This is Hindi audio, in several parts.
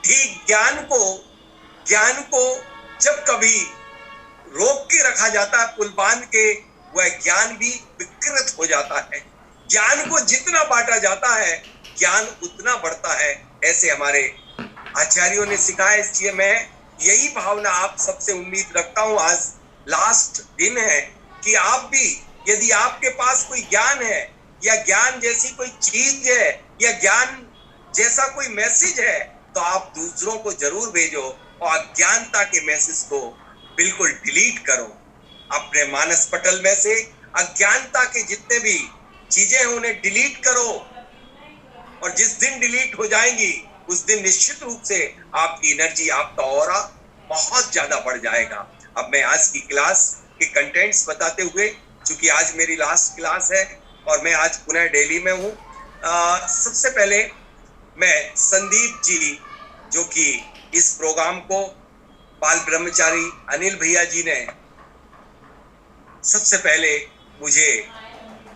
ठीक ज्ञान को जब कभी रोक के रखा जाता है, पुल बांध के, वह ज्ञान भी विकृत हो जाता है। ज्ञान को जितना बांटा जाता है, ज्ञान उतना बढ़ता है, ऐसे हमारे आचार्यों ने सिखाया। इसलिए मैं यही भावना आप सबसे उम्मीद रखता हूं। आज लास्ट दिन है कि आप भी, यदि आपके पास कोई ज्ञान है या ज्ञान जैसी कोई चीज है या ज्ञान जैसा कोई मैसेज है, तो आप दूसरों को जरूर भेजो और अज्ञानता के मैसेज को बिल्कुल डिलीट करो। अपने मानस पटल में से अज्ञानता के जितने भी चीजें हैं उन्हें डिलीट करो, और जिस दिन डिलीट हो जाएंगी उस दिन निश्चित रूप से आपकी एनर्जी, आपका ऑरा बहुत ज्यादा बढ़ जाएगा। अब मैं आज की क्लास के कंटेंट्स बताते हुए, चूंकि आज मेरी लास्ट क्लास है और मैं आज पुनः दिल्ली में हूँ, सबसे पहले मैं संदीप जी, जो कि इस प्रोग्राम को बाल ब्रह्मचारी अनिल भैया जी ने सबसे पहले मुझे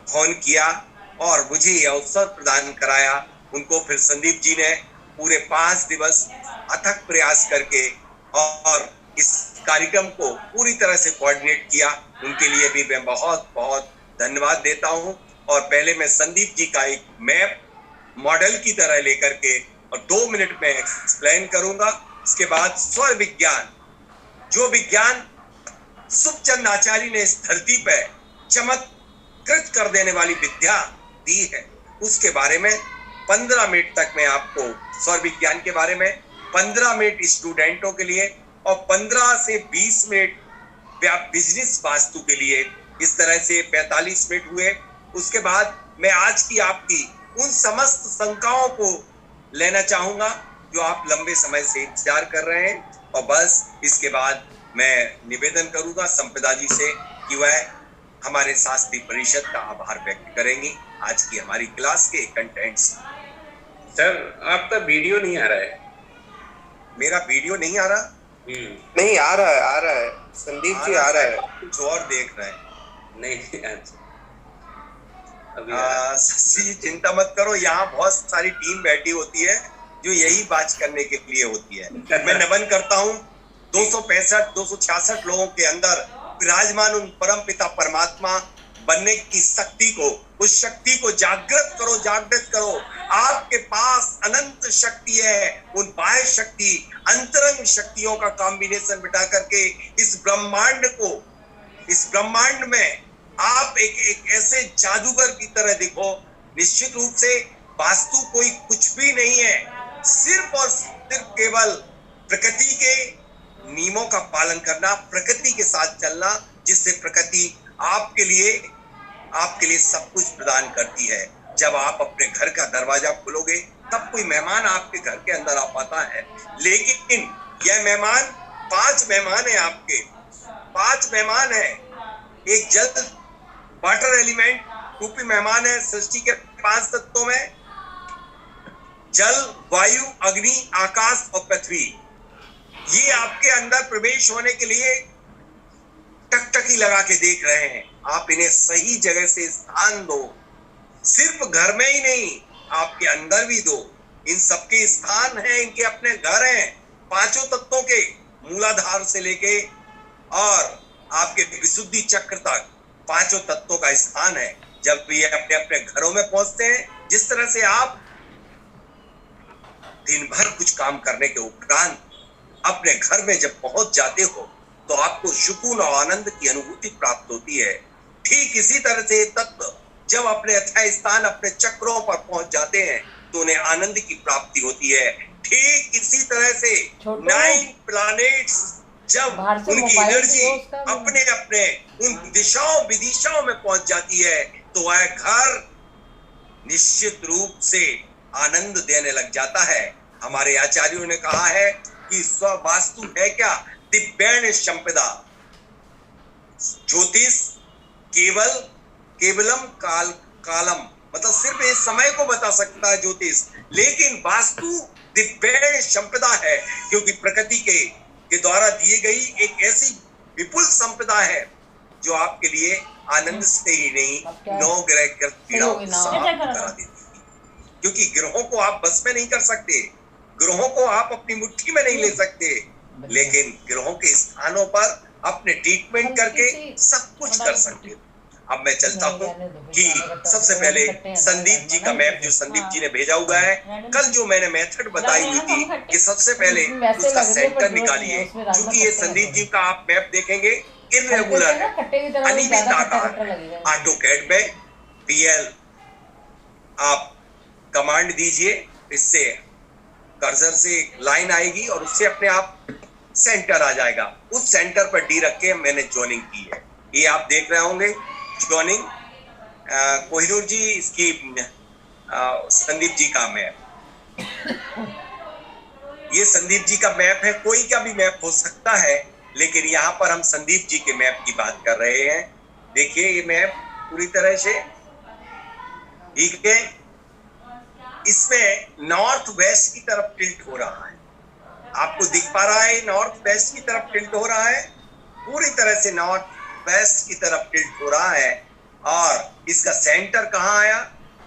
फोन किया और मुझे यह अवसर प्रदान कराया, उनको फिर संदीप जी ने पूरे 5 दिवस अथक प्रयास करके और इस कार्यक्रम को पूरी तरह से कोऑर्डिनेट किया। उनके लिए भी मैं बहुत बहुत धन्यवाद देता हूं। और पहले मैं संदीप जी का एक मैप मॉडल की तरह लेकर के और 2 मिनट में एक्सप्लेन करूंगा। इसके बाद स्वर विज्ञान, जो विज्ञान सुखचंद आचार्य ने इस धरती पर चमत्कृत कर देने वाली विद्या दी है, उसके बारे में 15 मिनट तक मैं आपको स्वर विज्ञान के बारे में, 15 मिनट स्टूडेंटों के लिए और 15 से 20 मिनट बिजनेस वास्तु के लिए, इस तरह से 45 मिनट हुए। उसके बाद मैं आज की आपकी उन समस्त शंकाओं को लेना चाहूंगा जो आप लंबे समय से इंतजार कर रहे हैं, और बस इसके बाद मैं निवेदन करूंगा संपदा जी से कि वह हमारे शास्त्री परिषद का आभार व्यक्त करेंगी आज की हमारी क्लास के कंटेंट्स। सर, आपका वीडियो नहीं आ रहा है। मेरा वीडियो नहीं आ रहा? नहीं आ रहा है संदीप जी, आ रहा है। कुछ और देख रहे हैं? नहीं, अभी चिंता मत करो, यहाँ बहुत सारी टीम बैठी होती है जो यही बात करने के लिए होती है। मैं नमन करता हूँ 265-266 लोगों के अंदर विराजमान उन परम पिता परमात्मा बनने की शक्ति को, उस शक्ति को जागृत करो। आपके पास अनंत शक्ति है। उन बाह्य शक्ति, अंतरंग शक्तियों का कॉम्बिनेशन बिठा करके इस ब्रह्मांड में आप एक ऐसे जादूगर की तरह दिखो। निश्चित रूप से वास्तु कोई कुछ भी नहीं है, सिर्फ और सिर्फ केवल प्रकृति के नियमों का पालन करना, प्रकृति के साथ चलना, जिससे प्रकृति आपके लिए सब कुछ प्रदान करती है। जब आप अपने घर का दरवाजा खोलोगे तब कोई मेहमान आपके घर के अंदर आ पाता है, लेकिन यह मेहमान 5 मेहमान है, आपके 5 मेहमान है। एक जल वाटर एलिमेंट रूपी मेहमान है सृष्टि के 5 तत्वों में, जल, वायु, अग्नि, आकाश और पृथ्वी। ये आपके अंदर प्रवेश होने के लिए टकटकी लगा के देख रहे हैं। आप इन्हें सही जगह से स्थान दो, सिर्फ घर में ही नहीं, आपके अंदर भी दो। इन सबके स्थान हैं, इनके अपने घर हैं। 5 तत्वों के मूलाधार से लेके और आपके विशुद्धि चक्र तक 5 तत्वों का स्थान है। जब ये अपने अपने घरों में पहुंचते हैं, जिस तरह से आप दिन भर कुछ काम करने के उपरांत अपने घर में जब पहुंच जाते हो तो आपको सुकून और आनंद की अनुभूति प्राप्त होती है। ठीक इसी तरह से तत्व जब अपने अथाह स्थान, अपने चक्रों पर पहुंच जाते हैं तो उन्हें आनंद की प्राप्ति होती है। ठीक इसी तरह से 9 प्लैनेट्स जब उनकी एनर्जी अपने अपने उन दिशाओं विदिशाओं में पहुंच जाती है तो वह घर निश्चित रूप से आनंद देने लग जाता है। हमारे आचार्यों ने कहा है कि स्ववास्तु है क्या? दिव्येन संपदा। ज्योतिष केवलम कालम, मतलब सिर्फ इस समय को बता सकता है ज्योतिष, लेकिन वास्तु दिव्येन संपदा है, क्योंकि प्रकृति के द्वारा दी गई एक ऐसी विपुल संपदा है जो आपके लिए आनंद से ही नहीं 9 ग्रह कर पीड़ाओं को समाप्त करा देती है। क्योंकि ग्रहों को आप बस में नहीं कर सकते, ग्रहों को आप अपनी मुट्ठी में नहीं ले सकते, लेकिन ग्रहों के स्थानों पर अपने ट्रीटमेंट करके सब कुछ कर सकते हो। अब मैं चलता हूँ कि सबसे पहले संदीप जी का मैप जो संदीप जी ने भेजा हुआ है, कल जो मैंने मेथड बताई हुई थी कि सबसे पहले उसका सेंटर निकालिए, क्योंकि ये संदीप जी का आप मैप देखेंगे इर्रेगुलर है, अनियमित आकार। ऑटोकैड में पीएल आप कमांड दीजिए, इससे कर्सर से लाइन आएगी और उससे अपने आप सेंटर आ जाएगा। उस सेंटर पर डी रख के मैंने जोनिंग की है, ये आप देख रहे होंगे जोनिंग। कोहिनूर जी इसकी संदीप जी का मैप, ये संदीप जी का मैप है, कोई का भी मैप हो सकता है, लेकिन यहाँ पर हम संदीप जी के मैप की बात कर रहे हैं। देखिए ये मैप पूरी तरह से ठीक है, इसमें नॉर्थ वेस्ट की तरफ टिल्ट हो रहा है, आपको दिख पा रहा है नॉर्थ वेस्ट की तरफ टिल्ट हो रहा है, पूरी तरह से नॉर्थ वेस्ट की तरफ टिल्ट हो रहा है। और इसका सेंटर कहाँ आया,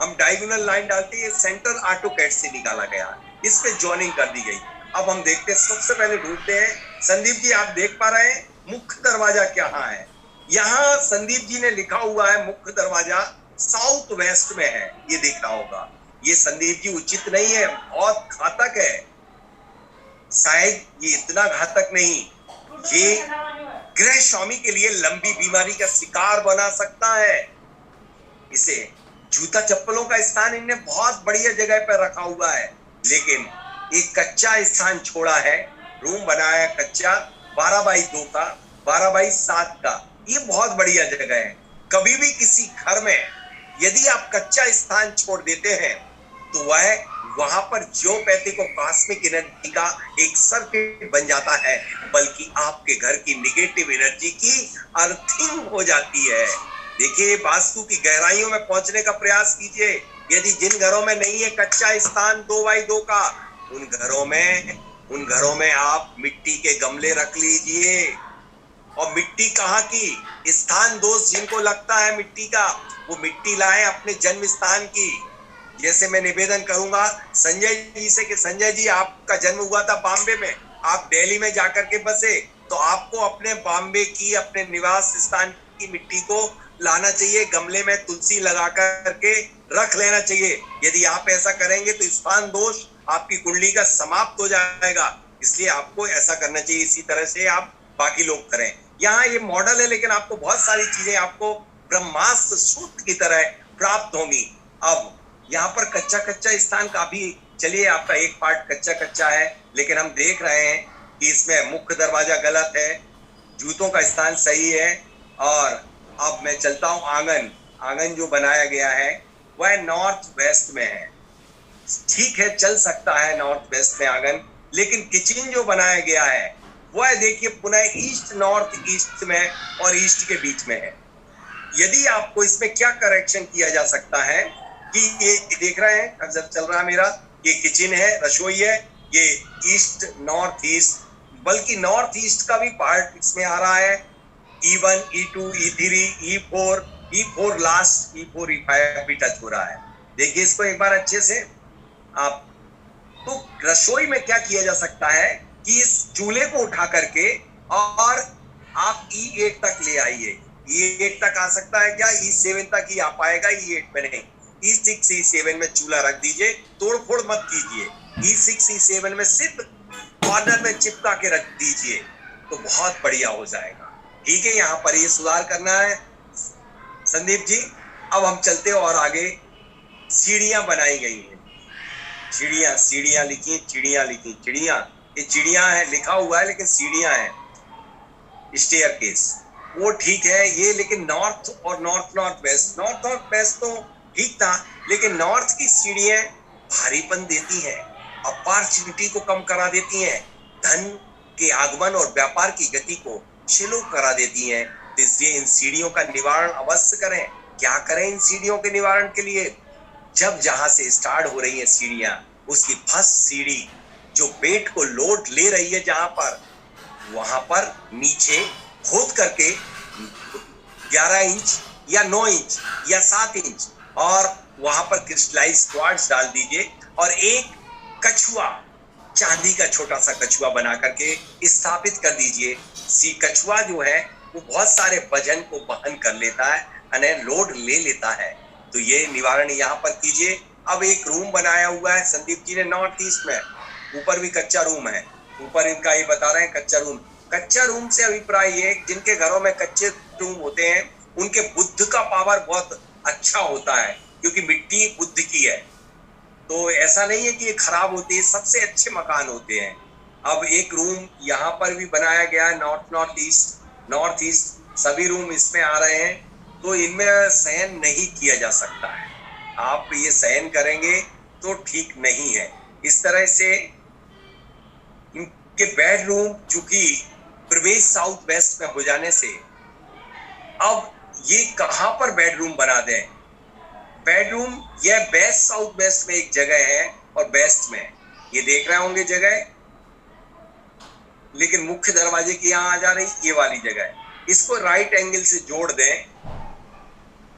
हम डायगोनल लाइन डालते हैं, सेंटर ऑटोकैड से निकाला गया, इस पे जॉइनिंग कर दी गई। अब हम देखते हैं, सबसे पहले ढूंढते हैं संदीप जी, आप देख पा रहे हैं मुख्य दरवाजा कहाँ है। यहाँ संदीप जी ने लिखा हुआ है मुख्य दरवाजा साउथ वेस्ट में है, ये दिख रहा होगा। ये संदीप जी उचित नहीं है, बहुत घातक है, शायद ये इतना घातक नहीं, ये गृह स्वामी के लिए लंबी बीमारी का शिकार बना सकता है। इसे जूता चप्पलों का स्थान इनने बहुत बढ़िया जगह पर रखा हुआ है, लेकिन एक कच्चा स्थान छोड़ा है, रूम बनाया कच्चा 12x2 का, 12x7 का, ये बहुत बढ़िया जगह है। कभी भी किसी घर में यदि आप कच्चा स्थान छोड़ देते हैं तो वह वहां पर जियोपैथिक और कॉस्मिक एनर्जी का एक सर्किट बन जाता है, बल्कि आपके घर की निगेटिव एनर्जी की अर्थिंग हो जाती है। देखिए वास्तु की गहराइयों में पहुंचने का प्रयास कीजिए। यदि जिन घरों में नहीं है कच्चा स्थान 2x2 का, उन घरों में आप मिट्टी के गमले रख लीजिए। और मिट्टी कहाँ की, स्थान दोष जिनको लगता है मिट्टी का, वो मिट्टी लाए अपने जन्म स्थान की। जैसे मैं निवेदन करूंगा संजय जी से कि संजय जी आपका जन्म हुआ था बॉम्बे में, आप दिल्ली में जाकर के बसे, तो आपको अपने बॉम्बे की अपने निवास स्थान की मिट्टी को लाना चाहिए, गमले में तुलसी लगा करके रख लेना चाहिए। यदि आप ऐसा करेंगे तो स्थान दोष आपकी कुंडली का समाप्त हो जाएगा, इसलिए आपको ऐसा करना चाहिए। इसी तरह से आप बाकी लोग करें। यहाँ ये मॉडल है, लेकिन आपको बहुत सारी चीजें आपको ब्रह्मास्त्र सूत्र की तरह प्राप्त होंगी। अब यहाँ पर कच्चा स्थान काफी, चलिए आपका एक पार्ट कच्चा है, लेकिन हम देख रहे हैं कि इसमें मुख्य दरवाजा गलत है, जूतों का स्थान सही है। और अब मैं चलता हूँ आंगन जो बनाया गया है वह नॉर्थ वेस्ट में है। ठीक है, चल सकता है नॉर्थ वेस्ट में आंगन, लेकिन किचन जो बनाया गया है वह देखिए पुनः ईस्ट नॉर्थ ईस्ट में और ईस्ट के बीच में है। यदि आपको इसमें क्या करेक्शन किया जा सकता है कि ये देख रहे हैं कर्सर चल रहा है मेरा, ये किचन है, रसोई है, ये ईस्ट नॉर्थ ईस्ट, बल्कि नॉर्थ ईस्ट का भी पार्ट इसमें आ रहा है। E1, E2, E3, E4 last, E4, E5 भी टच हो रहा है। देखिए इसको एक बार अच्छे से आप, तो रसोई में क्या किया जा सकता है कि इस चूल्हे को उठा करके और आप E8 तक ले आइए। E8 तक आ सकता है क्या, E7 तक ही आ पाएगा, E8 में नहीं। E6, E7 में चूल्हा रख दीजिए, तोड़ फोड़ मत कीजिए। E6, E7 में सिर्फ कॉर्नर में चिपका के रख दीजिए तो बहुत बढ़िया हो जाएगा। ठीक है, यहाँ पर ये सुधार करना है संदीप जी। अब हम चलते हैं और आगे। सीढ़ियां बनाई गई हैं, सीढ़ियां लिखी, चिड़ियां, ये चिड़ियां है लिखा हुआ है, लेकिन सीढ़ियां हैं। स्टेयरकेस वो ठीक है ये, लेकिन नॉर्थ और नॉर्थ वेस्ट तो ठीक था, लेकिन नॉर्थ की सीढ़ियां भारीपन देती हैं, अपॉर्चुनिटी को कम करा देती हैं, धन के आगमन और व्यापार की गति को स्लो करा देती हैं। तो इसलिए इन सीढ़ियों का निवारण अवश्य करें। क्या करें इन सीढ़ियों के निवारण के लिए, जब जहां से स्टार्ट हो रही है सीढ़ियां, उसकी फर्स्ट सीढ़ी जो पेट को लोड ले रही है, जहां पर वहां पर नीचे खोद करके 11 इंच या 9 इंच या 7 इंच और वहां पर क्रिस्टलाइज क्वार्ट्ज डाल दीजिए और एक कछुआ चांदी का छोटा सा कछुआ बना करके स्थापित कर दीजिए। कछुआ जो है वो बहुत सारे वजन को वहन कर लेता है, यानी लोड ले लेता है। तो ये निवारण यहाँ पर कीजिए। अब एक रूम बनाया हुआ है संदीप जी ने नॉर्थ ईस्ट में, ऊपर भी कच्चा रूम है। ऊपर इनका ये बता रहे हैं कच्चा रूम। कच्चा रूम से अभिप्राय ये, जिनके घरों में कच्चे रूम होते हैं उनके बुद्ध का पावर बहुत अच्छा होता है, क्योंकि मिट्टी बुद्ध की है। तो ऐसा नहीं है कि ये खराब होती है, सबसे अच्छे मकान होते हैं। अब एक रूम यहाँ पर भी बनाया गया है, नॉर्थ ईस्ट सभी रूम इसमें आ रहे हैं। तो इनमें शयन नहीं किया जा सकता है। आप ये शयन करेंगे तो ठीक नहीं है। इस तरह से इनके बेडरूम चूंकि प्रवेश साउथ वेस्ट में हो जाने से अब ये कहां पर बेडरूम बना दें। बेडरूम यह वेस्ट साउथ वेस्ट में एक जगह है और वेस्ट में ये देख रहे होंगे जगह, लेकिन मुख्य दरवाजे की यहां आ जा रही ये वाली जगह है। इसको राइट एंगल से जोड़ दें।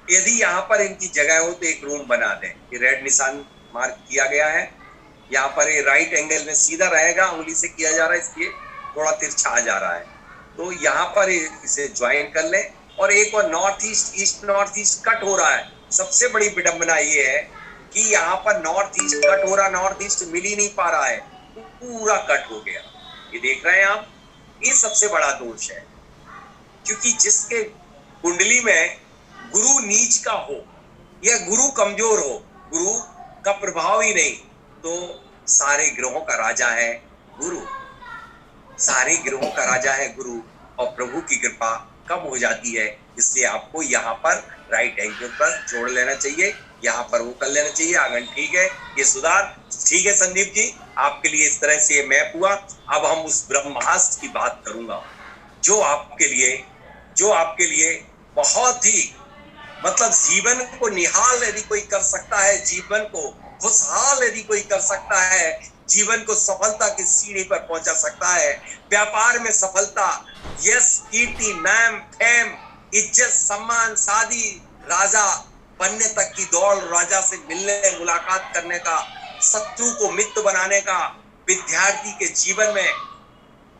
यदि यहाँ पर इनकी जगह हो तो एक रूम बना दें। ये रेड निशान मार्क किया गया है। यहाँ पर ये राइट एंगल में सीधा रहेगा, उंगली से किया जा रहा है इसलिए थोड़ा तिरछा आ जा रहा है। तो यहाँ पर इसे ज्वाइन कर लें। और एक और north east north east cut हो रहा है। सबसे बड़ी विडंबना ये है कि यहाँ पर नॉर्थ ईस्ट कट हो रहा, नॉर्थ ईस्ट मिल ही नहीं पा रहा है, पूरा कट हो गया। ये देख रहे हैं आप, ये सबसे बड़ा दोष है। क्योंकि जिसके कुंडली में गुरु नीच का हो या गुरु कमजोर हो, गुरु का प्रभाव ही नहीं, तो सारे ग्रहों का राजा है गुरु। सारे ग्रहों का राजा है गुरु। और प्रभु की कृपा कब हो जाती है, इसलिए आपको यहाँ पर राइट एंगल पर जोड़ लेना चाहिए, यहाँ पर वो कर लेना चाहिए। आंगन ठीक है, ये सुधार ठीक है। संदीप जी आपके लिए इस तरह से ये मैप हुआ। अब हम उस ब्रह्मास्त्र की बात करूंगा जो आपके लिए बहुत ही मतलब जीवन को निहाल यदि कोई कर सकता है, जीवन को खुशहाल यदि कोई कर सकता है, जीवन को सफलता की सीढ़ी पर पहुंचा सकता है, व्यापार में सफलता, यश, कीर्ति, नाम, फेम, इज्जत, सम्मान, शादी, राजा बनने तक की दौड़, राजा से मिलने मुलाकात करने का, शत्रु को मित्र बनाने का, विद्यार्थी के जीवन में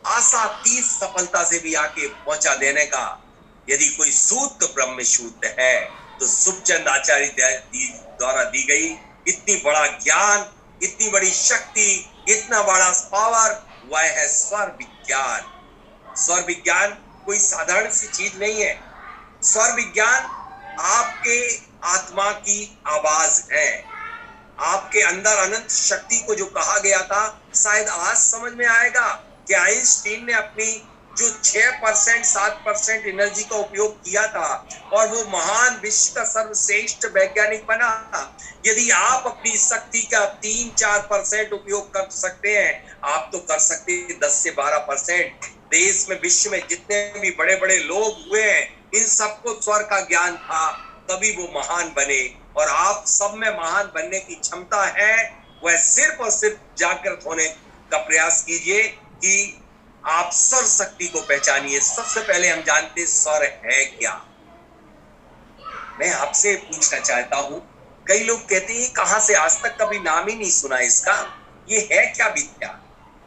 आशातीत सफलता से भी आके पहुंचा देने का यदि कोई सूत्र ब्रह्म सूत्र है तो सुखचंद आचार्य द्वारा दी गई इतनी बड़ा ज्ञान, इतनी बड़ी शक्ति, इतना बड़ा पावर, वह है स्वर विज्ञान। स्वर विज्ञान कोई साधारण सी चीज नहीं है। स्वर विज्ञान आपके आत्मा की आवाज है। आपके अंदर अनंत शक्ति को जो कहा गया था, शायद आज समझ में आएगा कि आइंस्टीन ने अपनी जो 6% 7% एनर्जी का उपयोग किया था और वो महान विश्व का सर्वश्रेष्ठ वैज्ञानिक बना। यदि आप अपनी शक्ति का 3-4% उपयोग कर सकते हैं, आप तो कर सकते हैं 10 से 12%। देश में विश्व में जितने भी बड़े बड़े लोग हुए हैं, इन सबको स्वर का ज्ञान था, तभी वो महान बने। और आप सब में महान बनने की क्षमता है, वह सिर्फ और सिर्फ जागृत होने का प्रयास कीजिए कि आप स्वर शक्ति को पहचानिए। सबसे पहले हम जानते स्वर है क्या। मैं आपसे पूछना चाहता हूं, कई लोग कहते हैं कहां से, आज तक कभी नाम ही नहीं सुना इसका, ये है क्या विद्या?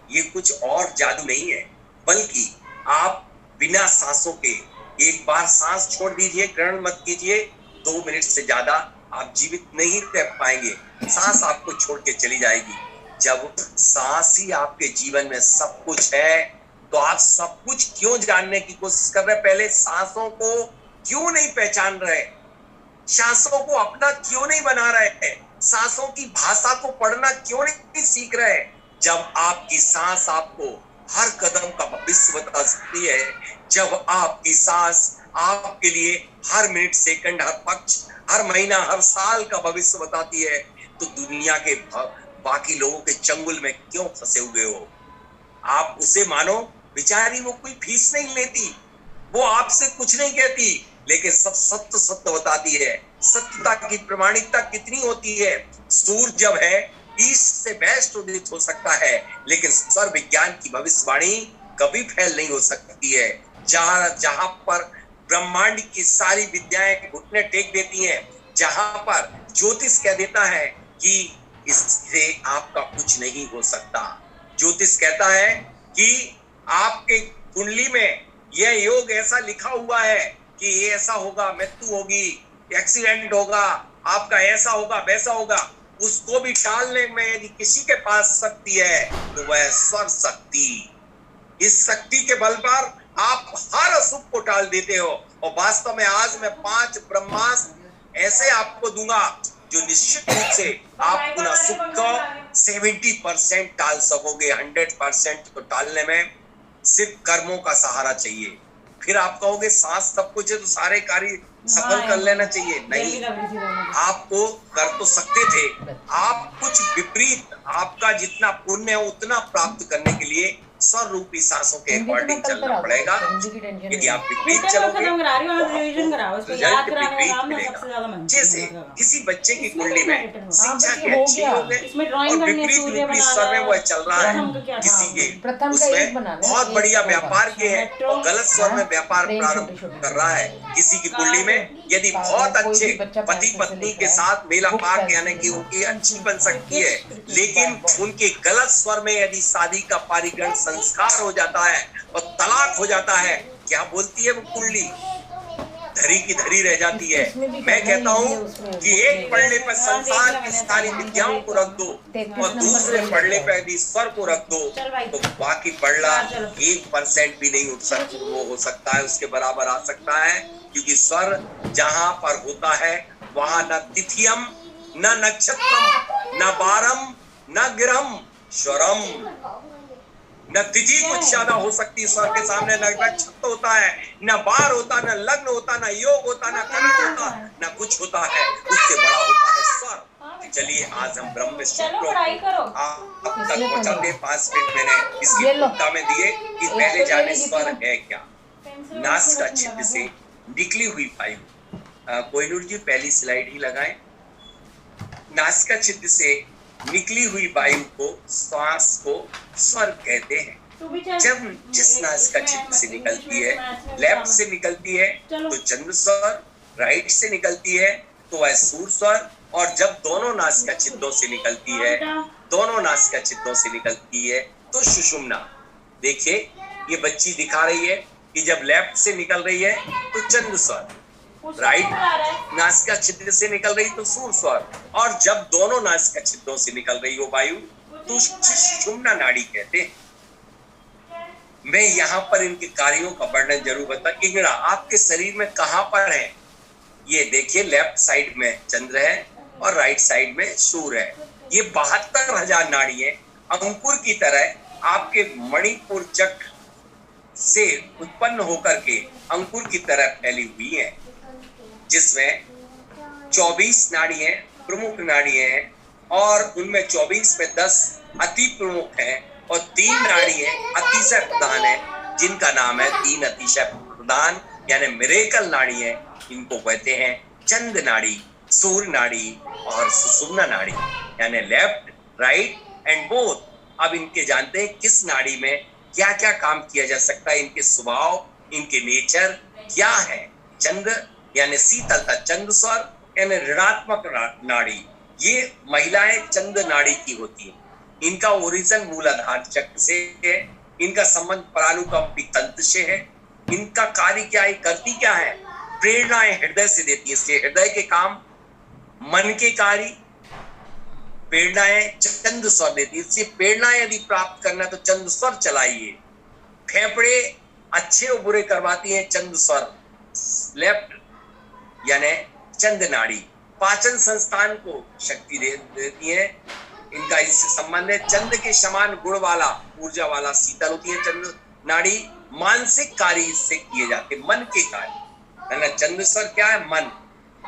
ये कुछ और जादू नहीं है, बल्कि आप बिना सांसों के एक बार सांस छोड़ दीजिए, ग्रहण मत कीजिए, 2 मिनट से ज्यादा आप जीवित नहीं रह पाएंगे। सांस आपको छोड़ के चली जाएगी। जब सांस ही आपके जीवन में सब कुछ है, तो आप सब कुछ क्यों जानने की कोशिश कर रहे हैं? पहले सांसों को क्यों नहीं पहचान रहे? सांसों को अपना क्यों नहीं बना रहे? सांसों की भाषा को पढ़ना क्यों नहीं सीख रहे? जब आपकी सांस आपको हर कदम का भविष्य बता सकती है, जब आपकी सांस आपके लिए हर मिनट, सेकंड, हर पक्ष, हर महीना, हर साल का भविष्य बताती है, तो दुनिया के बाकी लोगों के चंगुल में क्यों फंसे हुए हो? आप उसे मानो, बेचारी वो कोई फीस नहीं लेती, वो आपसे कुछ नहीं कहती, लेकिन सब सत्य सत्य बताती है। सत्यता की प्रमाणिकता कितनी होती है? सूर्य जब है ईस्ट से वेस्ट उदित हो सकता है, लेकिन स्वर विज्ञान की भविष्यवाणी कभी फैल नहीं हो सकती है। जहां पर ब्रह्मांड की सारी विद्याएं घुटने टेक देती हैं, जहां पर ज्योतिष कह देता है कि इससे आपका कुछ नहीं हो सकता, ज्योतिष कहता है कि आपके कुंडली में यह योग ऐसा लिखा हुआ है कि ये ऐसा होगा, मृत्यु होगी, एक्सीडेंट होगा, आपका ऐसा होगा वैसा होगा, उसको भी टालने में यदि किसी के पास शक्ति है तो वह स्वर शक्ति। इस शक्ति के बल पर आप हर अशुभ को टाल देते हो। और वास्तव में आज मैं 5 ब्रह्मास्त्र ऐसे आपको दूंगा जो निश्चित रूप से आप उन अशुभ को 70% टाल सकोगे। 100% तो टालने में सिर्फ कर्मों का सहारा चाहिए। फिर आप कहोगे सांस सब कुछ है तो सारे कार्य सफल कर लेना चाहिए। नहीं, आपको कर तो सकते थे, आप कुछ विपरीत, आपका जितना पुण्य है उतना प्राप्त करने के लिए स्वरूपी सांसों के अकॉर्डिंग चलना पड़ेगा। यदि आप विपरीत चलोगे तो रिजल्ट विपरीत मिलेगा। जैसे किसी बच्चे की कुंडली में शिक्षा की अच्छी योग है और विपरीत रूपी स्वर में वह चल रहा है, किसी के उसमें बहुत बढ़िया व्यापार के है और गलत स्वर में व्यापार प्रारंभ कर रहा है। किसी की कुंडली में यदि बहुत अच्छे पति पत्नी के साथ मेला पार यानी कि उनकी अच्छी बन सकती है, लेकिन उनके गलत स्वर में यदि शादी का पारिग्रहण संस्कार हो जाता है और तलाक हो जाता है, क्या बोलती है वो कुंडली? धरी की धरी रह जाती है। मैं कहता हूँ कि एक पढ़ने पर संसार की सारी विद्याओं को रख दो और दूसरे पढ़ने पर यदि स्वर को रख दो तो बाकी पढ़ना 1% भी नहीं उठ सकता, वो हो सकता है उसके बराबर आ सकता है। क्योंकि स्वर जहां पर होता है वहां न तिथियम न नक्षत्रम न वारम न गिरम स्वरम। न तिथि कुछ ज्यादा हो सकती है स्वर के सामने, न नक्षत्र होता है, न बार होता, न लग्न होता, न योग होता, न करण होता, न कुछ होता है, उससे बड़ा होता है स्वर। चलिए आज हम ब्रह्म सूत्रों आप तक पहुंचाते हैं। 5 मिनट मैंने इसकी भूमिका में दिए कि पहले जाने स्वर है क्या। नासिका छिद्र से निकली हुई वायु, कोहिनूर जी पहली स्लाइड ही लगाएं। नासिका छिद्र से निकली हुई वायु को, श्वास को स्वर कहते हैं। जब जिस नासिका छिद्र से निकलती है, लेफ्ट से निकलती है तो चंद्र स्वर, राइट से निकलती है तो वह सूर स्वर, और जब दोनों नासिका छिद्रों से निकलती है, दोनों नासिका छिद्रों से निकलती है तो सुषुम्ना। देखिए ये बच्ची दिखा रही है कि जब लेफ्ट से निकल रही है तो चंद्र स्वर, राइट नासिका छिद्र से निकल रही तो सूर स्वर, और जब दोनों नासिका छिद्रों से निकल रही हो वायु तो सुषुम्ना नाड़ी कहते हैं। मैं यहाँ पर इनके कार्यों का वर्णन जरूर बता। इंगड़ा आपके शरीर में कहाँ पर है? ये देखिए लेफ्ट साइड में चंद्र है और राइट साइड में सूर है। ये 72,000 नाड़ी है, अंकुर की तरह आपके मणिपुर चक्र से उत्पन्न होकर के अंकुर की तरह फैली हुई है, जिसमें 24 नाड़ी है, प्रमुख नाड़ी है, और उनमें 24 में 10 अति प्रमुख हैं और 3 नाड़ी है अतिशय प्रधान है, जिनका नाम है 3 अतिशय प्रधान यानी मिरेकल नाड़ी है। इनको कहते हैं चंद नाड़ी, सूर्य नाड़ी और सुषुम्ना नाड़ी, यानी लेफ्ट, राइट एंड बोथ। अब इनके जानते हैं किस नाड़ी में क्या क्या काम किया जा सकता है, इनके स्वभाव, इनके नेचर क्या है। चंद्र यानी शीतलता, चंद्र स्वर यानी ऋणात्मक नाड़ी, ये महिलाएं चंद्र नाड़ी की होती है। इनका ओरिजिन मूलाधार चक्र से है, इनका संबंध परानुकंपी तंत्र से है। इनका कार्य क्या है, करती क्या है, प्रेरणाएं हृदय से देती है, इसलिए हृदय के काम, मन के कार्य प्रेरणाएं चंद्र स्वर देती है। इसलिए प्रेरणाएं यदि प्राप्त करना तो चंद्र स्वर चलाइए। फेफड़े अच्छे और बुरे करवाती है चंद्र स्वर, लेफ्ट यानी चंद्र नाड़ी। पाचन संस्थान को शक्ति देती है, इनका इससे संबंध है। चंद्र के समान गुण वाला, ऊर्जा वाला, शीतल होती है चंद्र नाड़ी। मानसिक कार्य इससे किए जाते, मन के कार्य है ना। चंद्र स्वर क्या है, मन।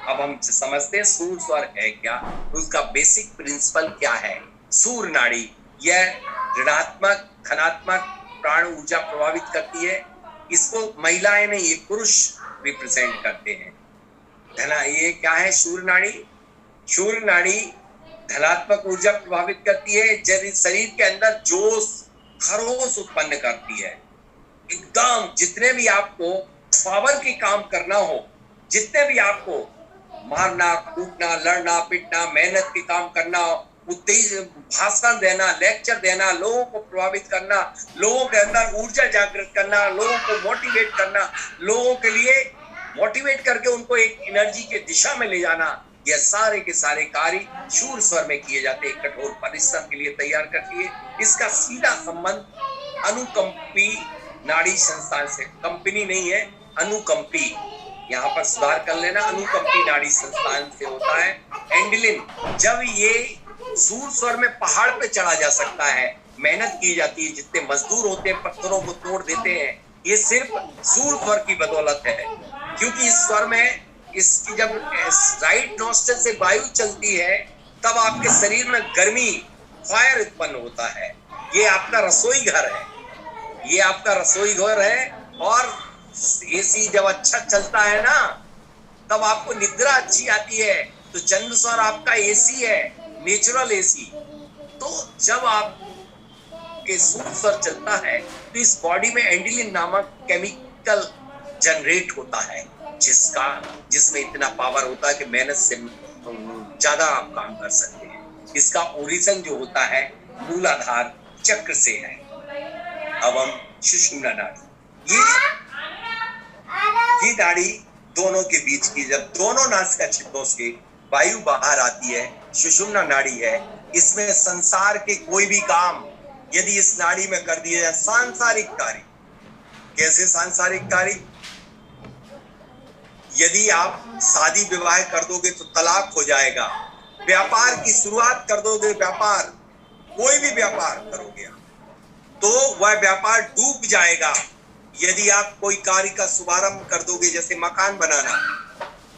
अब हम समझते हैं सूर्य स्वर है क्या, उसका बेसिक प्रिंसिपल क्या है। सूर्य नाड़ी यह ऋणात्मक धनात्मक प्राण ऊर्जा प्रभावित करती है। इसको महिलाएं नहीं, ये पुरुष रिप्रेजेंट करते हैं। धना ये क्या है, सूर्य नाड़ी। सूर्य नाड़ी धनात्मक ऊर्जा प्रभावित करती है, यदि शरीर के अंदर जोश खरोश उत्पन्न करती है। एकदम जितने भी आपको पावर के काम करना हो, जितने भी आपको मारना कूटना लड़ना पिटना मेहनत के काम करना भाषण देना, लेक्चर देना, लोगों को प्रभावित करना, लोगों के अंदर ऊर्जा जागृत करना, लोगों को मोटिवेट करना, लोगों के लिए मोटिवेट करके उनको एक एनर्जी के दिशा में ले जाना, यह सारे के सारे कार्य शूर स्वर में किए जाते हैं, कठोर परिश्रम के लिए तैयार करती है। इसका सीधा संबंध अनुकंपी नाड़ी संस्थान से, कंपनी नहीं है, अनुकंपी, यहाँ पर सुधार कर लेना, अनुकंपी नाड़ी संस्थान से होता है। एंडलिन, जब ये सूर स्वर में पहाड़ पे चढ़ा जा सकता है, मेहनत की जाती है, जितने मजदूर होते हैं पत्थरों को तोड़ देते हैं, ये सिर्फ सूर स्वर की बदौलत है, क्योंकि इस स्वर में इसकी जब राइट नॉस्ट्रिल से वायु चलती है तब आपके शरीर में गर्मी, फायर उत्पन्न होता है। ये आपका रसोई घर है, ये आपका रसोई घर है, और एसी जब अच्छा चलता है ना तब आपको निद्रा अच्छी आती है। तो चंद्र स्वर आपका एसी है, नेचुरल एसी। तो जब आप के सूर स्वर चलता है तो इस बॉडी में एंडिलिन नामक केमिकल जनरेट होता है, जिसमें इतना पावर होता है कि मेहनत से ज्यादा आप काम कर सकते हैं। इसका ओरिजिन जो होता है मूलाधार चक्र से है। अब हम सुषुम्ना नाड़ी, ये नाड़ी दोनों के बीच की, जब दोनों नासिका छिद्रों से वायु बाहर आती है, सुषुम्ना नाड़ी है। इसमें संसार के कोई भी काम यदि इस नाड़ी में कर दिए जाए, सांसारिक कार्य, कैसे सांसारिक कार्य, यदि आप शादी विवाह कर दोगे तो तलाक हो जाएगा, व्यापार की शुरुआत कर दोगे, व्यापार कोई भी व्यापार करोगे तो वह व्यापार डूब जाएगा। यदि आप कोई कार्य का शुभारंभ कर दोगे, जैसे मकान बनाना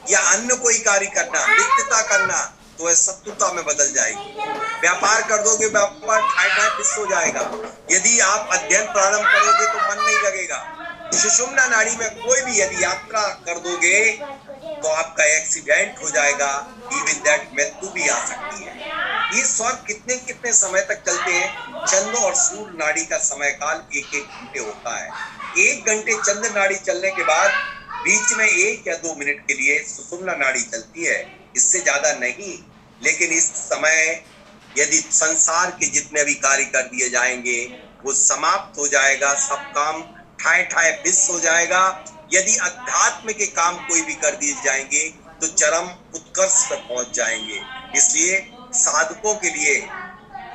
या अन्य कोई कार्य करना, मित्रता करना, तो वह शत्रुता में बदल जाएगी। व्यापार कर दोगे, व्यापार ठाई फिस हो जाएगा। यदि आप अध्ययन प्रारंभ करोगे तो मन नहीं लगेगा। सुषुम्ना नाड़ी में कोई भी यदि यात्रा कर दोगे तो आपका एक्सीडेंट हो जाएगा, इवन दैट मृत्यु भी आ सकती है। ये स्वर कितने कितने समय तक चलते हैं? चंद्र और सूर्य नाड़ी का समय काल 1-1 घंटे होता है। 1 घंटे चंद्र नाड़ी चलने के बाद बीच में 1 या 2 मिनट के लिए सुषुम्ना नाड़ी चलती है, इससे ज्यादा नहीं। लेकिन इस समय यदि संसार के जितने भी कार्य कर दिए जाएंगे वो समाप्त हो जाएगा, सब काम ठाए ठाए बिस हो जाएगा। यदि अध्यात्म के काम कोई भी कर दिए जाएंगे तो चरम उत्कर्ष पर पहुंच जाएंगे। इसलिए साधकों के लिए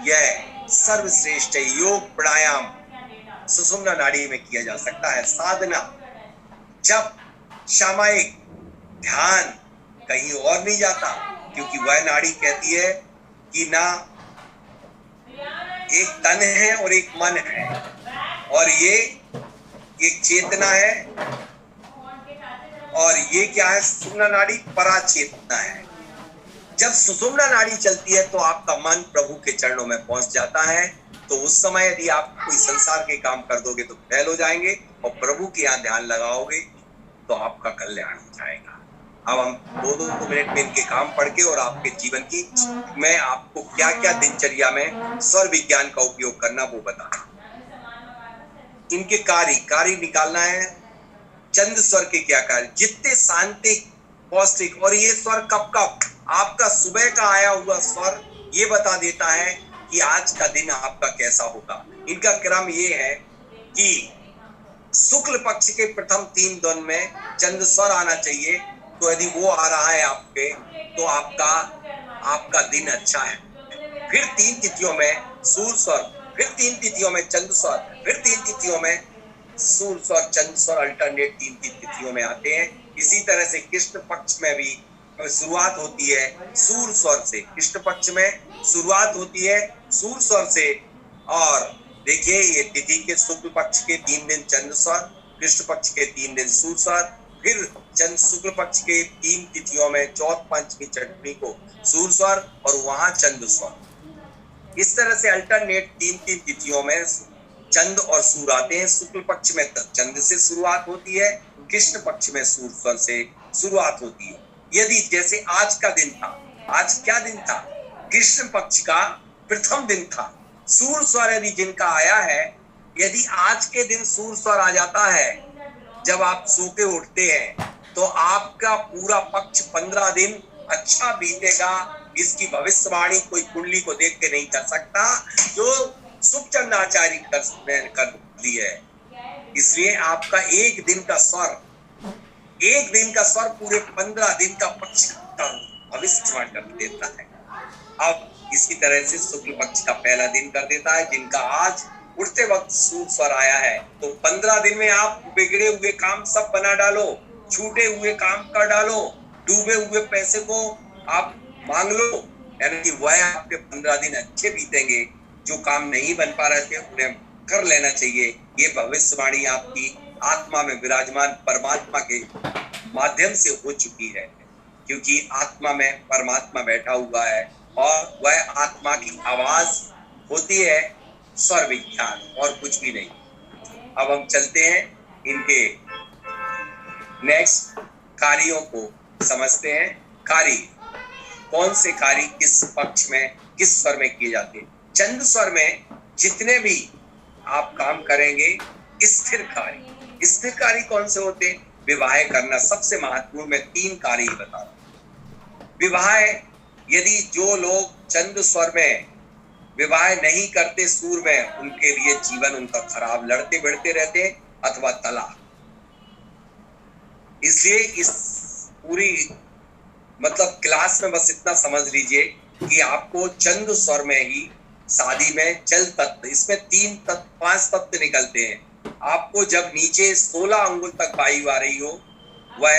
यह सर्वश्रेष्ठ योग प्राणायाम सुषुम्ना नाड़ी में किया जा सकता है। साधना, जब सामायिक ध्यान कहीं और नहीं जाता, क्योंकि वह नाड़ी कहती है कि ना एक तन है और एक मन है, और ये एक चेतना है, और ये क्या है? सुषुम्ना नाड़ी पराचेतना है। जब सुषुम्ना नाड़ी चलती है तो आपका मन प्रभु के चरणों में पहुंच जाता है। तो उस समय यदि आप कोई संसार के काम कर दोगे तो फेल हो जाएंगे, और प्रभु के यहाँ ध्यान लगाओगे तो आपका कल्याण हो जाएगा। अब हम 2-2 मिनट में इनके काम पढ़ के और आपके जीवन की, मैं आपको क्या क्या दिनचर्या में स्वर विज्ञान का उपयोग करना वो बताना। इनके कार्य निकालना है। चंद्र स्वर के क्या कार्य, जितने शांतिक पौष्टिक, और ये स्वर कब आपका सुबह का आया हुआ स्वर ये बता देता है कि आज का दिन आपका कैसा होगा। इनका क्रम ये है कि शुक्ल पक्ष के प्रथम 3 दिन में चंद्र स्वर आना चाहिए। तो यदि वो आ रहा है आपके, तो आपका दिन अच्छा है। फिर 3 तिथियों में सूर्य स्वर, फिर 3 तिथियों में चंद्र स्वर, फिर 3 तिथियों में सूर्य स्वर चंद्र स्वर अल्टरनेट 3 तिथियों में आते हैं। इसी तरह से कृष्ण पक्ष में भी शुरुआत होती है सूर्य स्वर से। कृष्ण पक्ष में शुरुआत होती है सूर्य स्वर से, और देखिए ये तिथि के शुक्ल पक्ष के 3 दिन चंद्र स्वर, कृष्ण पक्ष के 3 दिन सूर्य स्वर, फिर चंद्र शुक्ल पक्ष के 3 तिथियों में चौथ पंचमी छठवीं को सूर्य स्वर, और वहां चंद्र स्वर। इस तरह से अल्टरनेट 3-3 तिथियों में चंद्र और सूर्य आते हैं। शुक्ल पक्ष में चंद्र से शुरुआत होती है, कृष्ण पक्ष में सूर्य स्वर से शुरुआत होती है। यदि जैसे आज का दिन था, आज क्या दिन था? कृष्ण पक्ष का प्रथम दिन था। सूर्य स्वर यदि जिनका आया है, यदि आज के दिन सूर्य स्वर आ जाता है जब आप सो के उठते हैं, तो आपका पूरा पक्ष 15 दिन अच्छा बीतेगा, इसकी भविष्यवाणी कोई कुंडली को देख के नहीं कर सकता, जो सुखचंद आचार्य कर दी है। इसलिए आपका एक दिन का स्वर पूरे 15 दिन का पक्ष का भविष्यवाणी कर देता है। अब इसी तरह से शुक्ल पक्ष का पहला दिन कर देता है, जिनका आज उठते वक्त सूर्य स्वर आया है। तो 15 दिन में आप बिगड़े हुए काम सब बना डालो, छूटे हुए काम कर डालो, डूबे हुए पैसे को आप मांग लो, यानी कि वह आपके 15 दिन अच्छे बीतेंगे। जो काम नहीं बन पा रहे थे उन्हें कर लेना चाहिए। ये भविष्यवाणी आपकी आत्मा में विराजमान परमात्मा के माध्यम से हो चुकी है, क्योंकि आत्मा में परमात्मा बैठा हुआ है और वह आत्मा की आवाज होती है स्वर विज्ञान, और कुछ भी नहीं। अब हम चलते हैं इनके नेक्स्ट कार्यों को समझते हैं। कार्य कौन से कार्य किस पक्ष में किस स्वर में किए जाते हैं। चंद्र स्वर में जितने भी आप काम करेंगे स्थिर कार्य कौन से होते हैं। विवाह करना सबसे महत्वपूर्ण, मैं 3 कार्य ही बता रहा हूं। विवाह, यदि जो लोग चंद्र स्वर में विवाह नहीं करते सूर में, उनके लिए जीवन उनका खराब, लड़ते भिड़ते रहते अथवा तलाक। इसलिए इस पूरी क्लास में बस इतना समझ लीजिए कि आपको चंद्र स्वर में ही शादी में जल तत्व, इसमें 3 तत्व 5 तत्व निकलते हैं। आपको जब नीचे 16 अंगुल तक वायु आ रही हो वह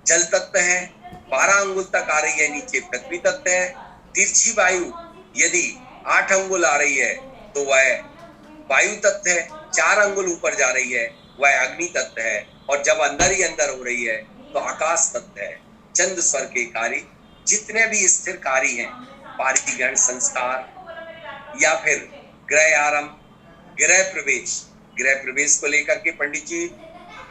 जल तत्व है, 12 अंगुल तक आ रही है नीचे पृथ्वी तत्व है, तिरछी वायु यदि 8 अंगुल आ रही है तो वह वायु तत्व है, 4 अंगुल ऊपर जा रही है वह अग्नि तत्व है, और जब अंदर ही अंदर हो रही है तो आकाश तत्व है। चंद्र स्वर के कार्य जितने भी स्थिर कार्य हैं, पारिग्रहण संस्कार या फिर गृह आरंभ, गृह प्रवेश को लेकर के पंडित जी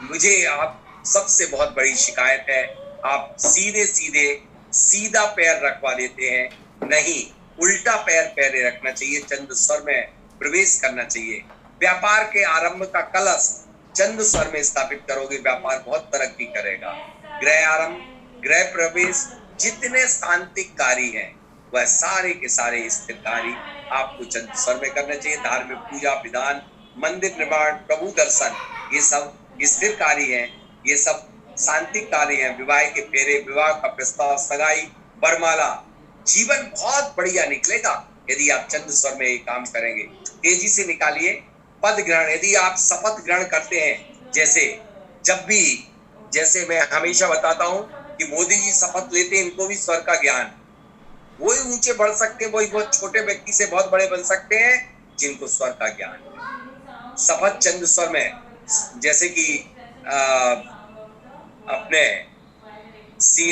मुझे आप सबसे बहुत बड़ी शिकायत है, आप सीधा पैर रखवा देते हैं, नहीं उल्टा पैर पहले रखना चाहिए, चंद्र स्वर में प्रवेश करना चाहिए। व्यापार के आरंभ का कलश चंद्र स्वर में स्थापित करोगे, व्यापार बहुत तरक्की करेगा। गृह आरंभ, गृह प्रवेश, जितने शांतिक कार्य हैं वह सारे के सारे स्थिर कार्य आपको चंद्र स्वर में करना चाहिए। धार्मिक पूजा विधान, मंदिर निर्माण, प्रभु दर्शन, ये सब स्थिर कार्य हैं, ये सब शांतिक कार्य हैं। विवाह के फेरे, विवाह का प्रस्ताव, सगाई, वरमाला, जीवन बहुत बढ़िया निकलेगा यदि आप चंद्र स्वर में ये काम करेंगे। तेजी से निकालिए। पद ग्रहण, यदि आप शपथ ग्रहण करते हैं, जैसे मैं हमेशा बताता हूं कि मोदी जी शपथ लेते हैं, इनको भी स्वर का ज्ञान, वही ऊंचे बढ़ सकते हैं, वही बहुत छोटे व्यक्ति से बहुत बड़े बन सकते हैं जिनको स्वर का ज्ञान है। शपथ चंद्र स्वर में, जैसे कि अपने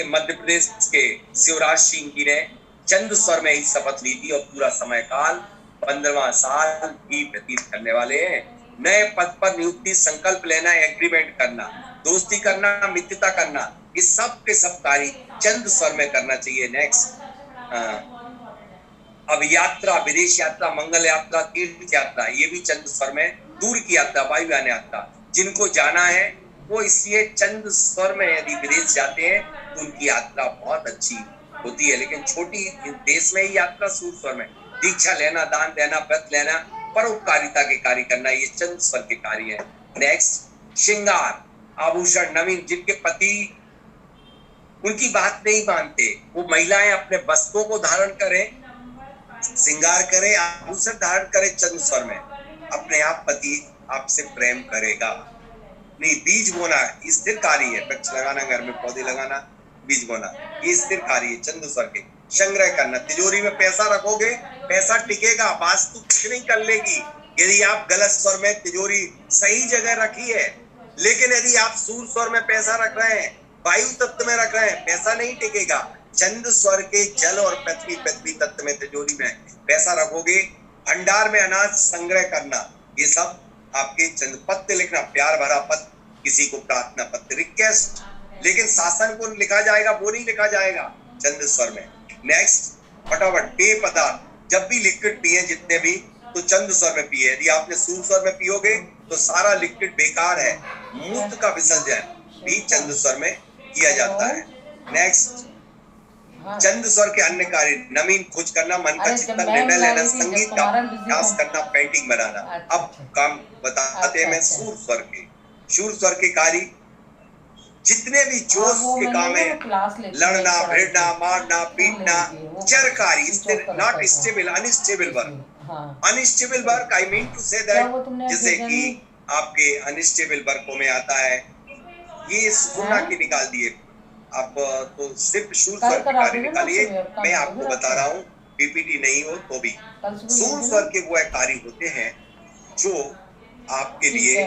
मध्य प्रदेश के शिवराज सिंह जी ने चंद्र स्वर में ही शपथ ली थी और पूरा समय काल 15वां साल ही व्यतीत करने वाले हैं। नए पद पर नियुक्ति, संकल्प लेना, एग्रीमेंट करना, दोस्ती करना, मित्रता करना, ये सब के सब कार्य चंद्र स्वर में करना चाहिए। नेक्स्ट, अब यात्रा, विदेश यात्रा, मंगल यात्रा, तीर्थ यात्रा, ये भी चंद्र स्वर में, दूर की यात्रा, वायुयान यात्रा, जिनको जाना है वो इसलिए चंद्र स्वर में यदि विदेश जाते हैं तो उनकी यात्रा बहुत अच्छी होती है। लेकिन छोटी देश में ही यात्रा सूर्य स्वर में, दीक्षा लेना, दान देना, व्रत लेना, परोपकारिता के कार्य करना, ये चंद्र स्वर के कार्य है। नेक्स्ट, श्रृंगार, आभूषण, नवीन, जिनके पति उनकी बात नहीं मानते, वो महिलाएं अपने वस्त्रों को धारण करें, श्रृंगार करें, आभूषण धारण करें चंद्र स्वर में, अपने आप पति आपसे प्रेम करेगा। नहीं, बीज बोना स्थिर कार्य है, वृक्ष लगाना, घर में पौधे लगाना, बीज बोना, ये स्थिर कार्य है चंद्र स्वर के। संग्रह करना, तिजोरी में पैसा रखोगे पैसा टिकेगा, वास्तु कुछ नहीं कर लेगी यदि आप गलत स्वर में तिजोरी सही जगह रखी है। लेकिन यदि आप सूर्य स्वर में पैसा रख रहे हैं, वायु तत्व में रख रहे हैं, पैसा नहीं टिकेगा। चंद्र स्वर के जल और पृथ्वी तत्व में तिजोरी में पैसा रखोगे। भंडार में अनाज संग्रह करना, ये सब आपके चंद्र। पत्र लिखना, प्यार भरा पत्र, किसी को प्रार्थना पत्र, रिक्वेस्ट, लेकिन शासन को लिखा जाएगा वो नहीं लिखा जाएगा चंद्र स्वर में। नेक्स्ट, फटाफट, पेय पदार्थ, जब भी लिक्विड पिए जितने भी, तो चंद्र स्वर में पिए। यदि आपने सूर्य स्वर में पियोगे तो सारा लिक्विड बेकार है। मूत्र का विसर्जन भी चंद्र स्वर में किया जाता है। नेक्स्ट, चंद स्वर के अन्य कार्य, नवीन खोज करना, मन का चिंतन, निर्णय लेना, संगीत का अभ्यास करना, पेंटिंग बनाना। अब काम बताते हैं मैं सूर स्वर के। सूर स्वर के कार्य जितने भी जोश के काम है, लड़ना, भिड़ना, मारना, पीटना, चरकारी, not stable, unstable work. Unstable work I mean to say that, जैसे कि आपके अनस्टेबल वर्कों में आता है ये सुना के निकाल दिए आप, तो सिर्फ सूर स्वर के कार्य निकालिए। मैं आपको बता रहा हूँ, पीपीटी नहीं हो तो भी सूर स्वर के वो कार्य होते हैं जो आपके लिए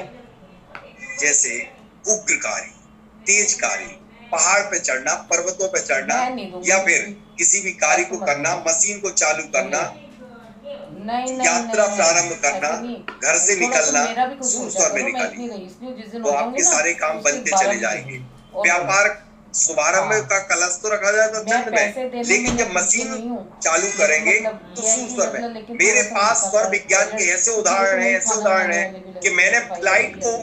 जैसे उग्रकारी, तेजकारी, पहाड़ पे चढ़ना, पर्वतों पे चढ़ना, या फिर किसी भी कार्य को करना, मशीन को चालू करना, यात्रा प्रारंभ करना, घर से निकलना, सूर स्वर में निकालिए तो आपके सारे काम बनते चले जाएंगे। व्यापार शुभारंभ का कलश तो रखा जाए तो चंद में, लेकिन जब मशीन चालू करेंगे तो सूर स्वर में। मेरे पास स्वर विज्ञान के ऐसे उदाहरण है कि मैंने फ्लाइट को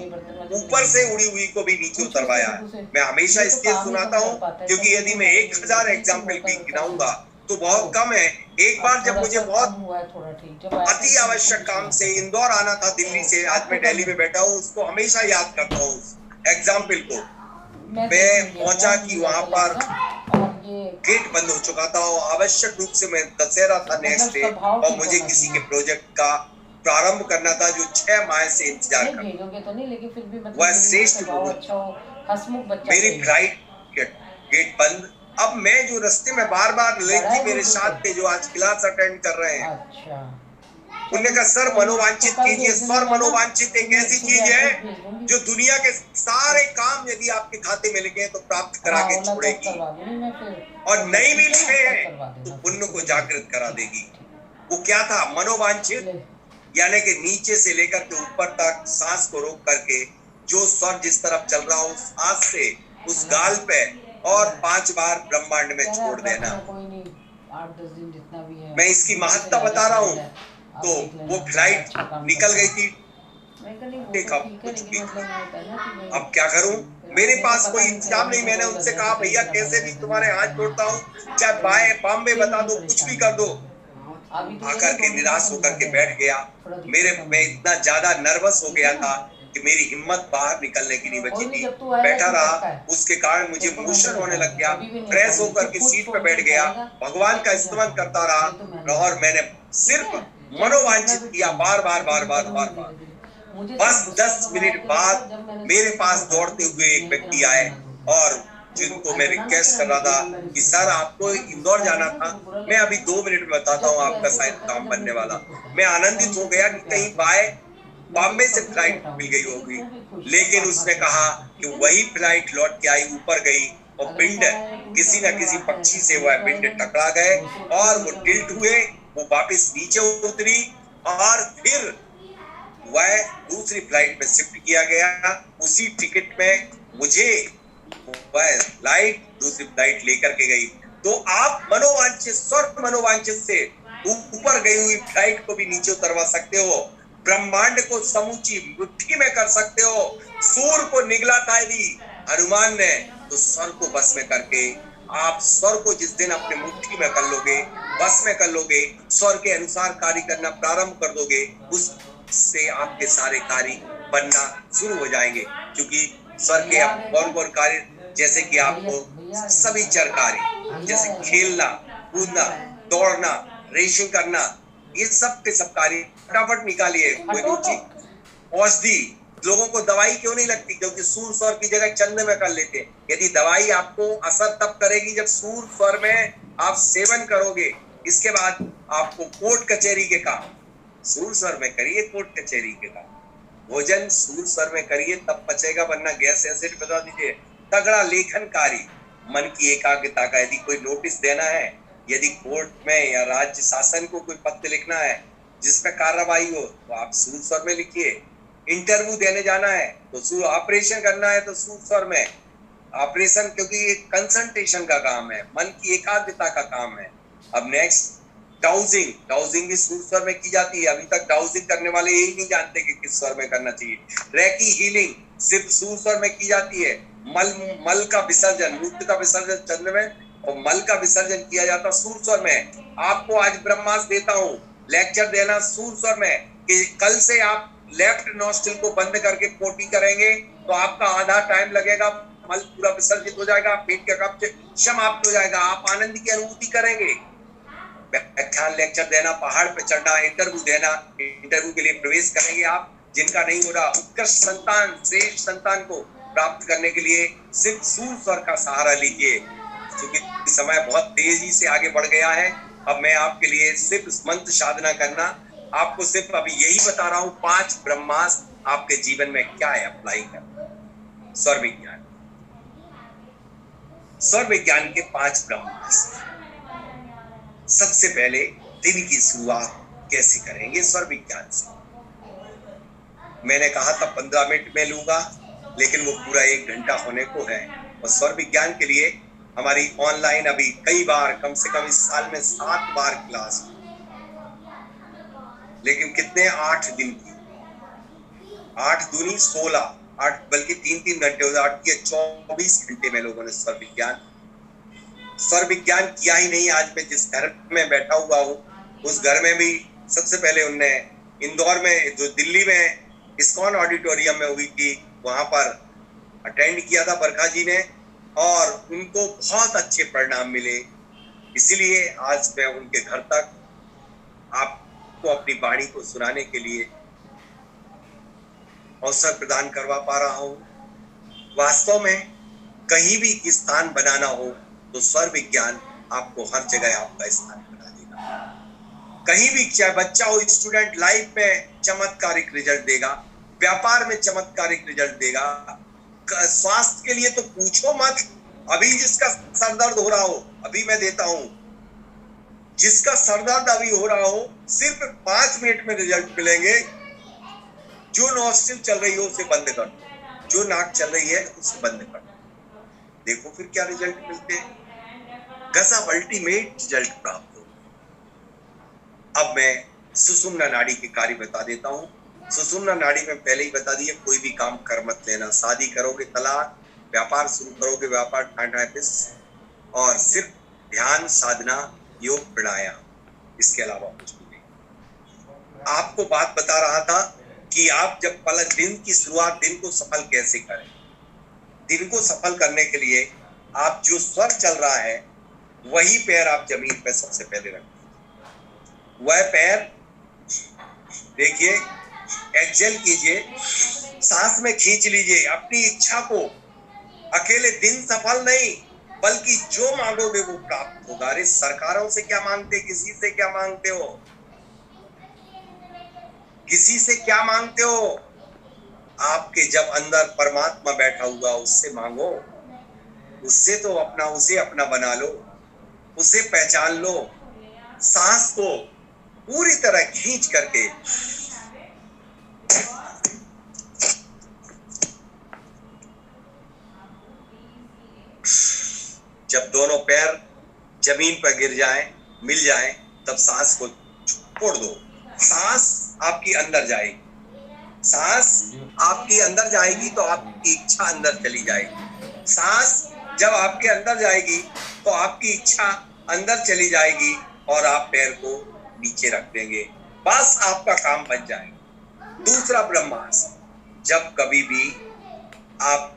ऊपर से उड़ी हुई को भी नीचे उतरवाया है। मैं हमेशा इसलिए सुनाता हूँ क्योंकि यदि मैं 1000 एग्जाम्पल भी गिनाऊंगा तो बहुत कम है। एक बार जब मुझे बहुत अति आवश्यक काम से इंदौर आना था दिल्ली से, आज मैं दिल्ली में बैठा हूँ, उसको हमेशा याद करता हूँ उस एग्जाम्पल को। मैं पहुंचा कि वहां पर गेट बंद हो चुका था और आवश्यक रूप से मैं दशहरा था नेक्स्ट डे, और मुझे किसी के प्रोजेक्ट का प्रारंभ करना था जो 6 माह से इंतजार कर वह श्रेष्ठ मेरी फ्लाइट गेट बंद। अब मैं जो रास्ते में बार बार लड़की मेरे साथ थे जो आज क्लास अटेंड कर रहे हैं, उन्होंने कहा सर मनोवांछित कीजिए। स्वर मनोवांछित एक ऐसी चीज है जो दुनिया के सारे काम यदि आपके खाते में लिखे तो प्राप्त करा के छोड़ेगी, और नहीं भी लिखे हैं तो पुण्य को जागृत करा देगी। वो क्या था? मनोवांछित, यानी कि नीचे से लेकर के ऊपर तक सांस को रोक करके जो स्वर जिस तरफ चल रहा हो उस हाथ से उस गाल पे और 5 बार ब्रह्मांड में छोड़ देना। मैं इसकी महत्ता बता रहा हूँ। तो वो फ्लाइट निकल गई थी, देखा कुछ भी। अब क्या करूं? मेरे पास कोई इंतजाम नहीं। मैंने उनसे कहा भैया कैसे भी तुम्हारे हाथ जोड़ता हूँ, चाहे बॉम्बे बता दो, कुछ भी कर दो। आकर के निराश होकर के बैठ गया। मैं इतना ज्यादा नर्वस हो गया था कि मेरी हिम्मत बाहर निकलने की नहीं बची थी। बैठा रहा, उसके कारण मुझे मोशन होने लग गया। फ्रेश होकर के सीट पे बैठ गया, भगवान का स्तुति करता रहा, और मैंने सिर्फ मनोवांछित किया बार बार बार बार बार बार। बस 10 मिनट बाद मेरे पास दौड़ते हुए एक व्यक्ति आए, और जिनको मैं रिक्वेस्ट कर रहा था कि सर आपको इंदौर जाना था, मैं अभी 2 मिनट में बताता हूँ, आपका शायद काम बनने वाला। मैं आनंदित हो गया कि कहीं बॉम्बे से फ्लाइट मिल गई होगी, लेकिन उसने कहा कि वही फ्लाइट लौट के आई, ऊपर गई, और पिंड किसी न किसी पक्षी से वह पिंड टकरा गए और वो टिल्ट हुए, वो वापस नीचे उतरी, और फिर वह दूसरी फ्लाइट में शिफ्ट किया गया। उसी टिकट में मुझे वह फ्लाइट दूसरी फ्लाइट लेकर के गई। तो आप मनोवांछित, स्वर मनोवांछित से ऊपर गई हुई फ्लाइट को भी नीचे उतरवा सकते हो, ब्रह्मांड को समूची मुट्ठी में कर सकते हो। सूर को निगला था यदि हनुमान ने, तो स्वर को बस में करके आप स्वर को जिस दिन अपने मुट्ठी में कर लोगे, बस में कर लोगे, स्वर के अनुसार कार्य करना प्रारंभ कर दोगे, उससे आपके सारे कार्य बनना शुरू हो जाएंगे। क्योंकि स्वर के कौन कौन कार्य, जैसे कि आपको सभी चर कार्य, जैसे खेलना, कूदना, दौड़ना, रेसिंग करना, ये सब के सब कार्य फटाफट निकालिए। कोई रुचि औषधि, लोगों को दवाई क्यों नहीं लगती? क्योंकि सूर स्वर की जगह चंद में कर लेते हैं। यदि दवाई आपको असर तब करेगी जब सूर स्वर में आप सेवन करोगे। इसके बाद आपको कोर्ट कचहरी के काम सूर स्वर में करिए, कोर्ट कचहरी के काम। भोजन सूर स्वर में करिए तब पचेगा, वरना गैस एसिड बता दीजिए। तगड़ा लेखन कार्य, मन की एकाग्रता का, यदि कोई नोटिस देना है, यदि कोर्ट में या राज्य शासन को कोई पत्र लिखना है जिसमें कार्रवाई हो, तो आप सूर स्वर में लिखिए। इंटरव्यू देने जाना है तो सूर, ऑपरेशन करना है तो सूर स्वर में ऑपरेशन, क्योंकि ये कंसंट्रेशन का काम है, मन की एकाग्रता का काम है। अब नेक्स्ट डाउजिंग, डाउजिंग भी सूर स्वर में की जाती है। अभी तक डाउजिंग करने वाले यही नहीं जानते कि किस स्वर में करना चाहिए। रेकी हीलिंग सिर्फ सूर स्वर में की जाती है। मल का विसर्जन, मूत्र का विसर्जन चंद्र में, और मल का विसर्जन किया जाता सूर स्वर में। आपको आज ब्रह्मास्त्र देता हूं, लेक्चर देना सूर स्वर में कि कल से आप लेफ्ट नॉस्ट्रिल को बंद करके पोटी करेंगे तो आपका आधा टाइम लगेगा, मल पूरा विसर्जित हो जाएगा, पेट का कब्ज समाप्त हो जाएगा, आप आनंद की अनुभूति करेंगे। व्याख्यान लेक्चर देना, पहाड़ पे चढ़ना, इंटरव्यू देना, इंटरव्यू के लिए प्रवेश करेंगे आप। जिनका नहीं हो रहा, उत्कृष्ट संतान, श्रेष्ठ संतान को प्राप्त करने के लिए सिर्फ सूर स्वर का सहारा लीजिए, क्योंकि समय बहुत तेजी से आगे बढ़ गया है। अब मैं आपके लिए सिर्फ मंत्र साधना करना, आपको सिर्फ अभी यही बता रहा हूं, 5 ब्रह्मास्त्र आपके जीवन में क्या है अप्लाई करना। स्वर विज्ञान, स्वर विज्ञान के 5 ब्रह्मास्त्र। सबसे पहले दिन की शुरुआत कैसे करेंगे स्वर विज्ञान से। मैंने कहा था 15 मिनट में लूंगा, लेकिन वो पूरा 1 घंटा होने को है। और स्वर विज्ञान के लिए हमारी ऑनलाइन अभी कई बार, कम से कम इस साल में 7 बार क्लास, लेकिन कितने 8 दिन की, 8 दूनी 16, 8 बल्कि 3-3 घंटे हो जाए, 8 के 24 घंटे में लोगों ने स्वर विज्ञान किया ही नहीं। आज मैं जिस घर में बैठा हुआ हूँ उस घर में भी सबसे पहले उनने इंदौर में, जो दिल्ली में इस्कॉन ऑडिटोरियम में हुई थी, वहां पर अटेंड किया था बरखा जी ने, और उनको बहुत अच्छे परिणाम मिले। इसीलिए आज मैं उनके घर तक आपको अपनी वाणी को सुनाने के लिए अवसर प्रदान करवा पा रहा हूं। वास्तव में कहीं भी स्थान बनाना हो तो स्वर विज्ञान आपको हर जगह आपका स्थान बना देगा। कहीं भी, चाहे बच्चा हो, स्टूडेंट, लाइफ में चमत्कारिक रिजल्ट देगा, व्यापार में चमत्कारिक रिजल्ट देगा। स्वास्थ्य के लिए तो पूछो मत। अभी जिसका सरदर्द हो रहा हो, अभी मैं देता हूं, जिसका सरदर्द अभी हो रहा हो, सिर्फ 5 मिनट में रिजल्ट मिलेंगे। जो नॉस्ट्रिल चल रही हो उसे बंद कर दो, जो नाक चल रही है उसे बंद कर दो, देखो फिर क्या रिजल्ट मिलते हैं। गजब अल्टीमेट रिजल्ट प्राप्त हो। अब मैं सुषुम्ना नाड़ी के कार्य बता देता हूं। सुषुम्ना नाड़ी में पहले ही बता दिया, कोई भी काम कर मत लेना। शादी करोगे तलाक, व्यापार शुरू करोगे व्यापार ठाठापिस, और सिर्फ ध्यान, साधना, योग, प्राणायाम, इसके अलावा कुछ भी नहीं। आपको बात बता रहा था कि आप जब दिन की शुरुआत, दिन को सफल कैसे करें। दिन को सफल करने के लिए आप जो स्वर चल रहा है वही पैर आप जमीन पर सबसे पहले रखें। वह पैर देखिए, एक्सेल कीजिए, सांस में खींच लीजिए अपनी इच्छा को। अकेले दिन सफल नहीं, बल्कि जो मांगोगे वो प्राप्त होगा। अरे सरकारों से क्या मांगते, किसी से क्या मांगते हो, किसी से क्या मांगते हो। आपके जब अंदर परमात्मा बैठा हुआ उससे मांगो, उससे तो अपना, उसे अपना बना लो, उसे पहचान लो। सांस को पूरी तरह खींच करके जब दोनों पैर जमीन पर गिर जाएं, मिल जाएं, तब सांस को छोड़ दो। सांस आपकी अंदर जाएगी, सांस आपकी अंदर जाएगी तो आपकी इच्छा अंदर चली जाएगी। सांस जब आपके अंदर जाएगी तो आपकी इच्छा अंदर चली जाएगी और आप पैर को नीचे रख देंगे, बस आपका काम बन जाएगा। दूसरा ब्रह्मास्त्र, जब कभी भी आप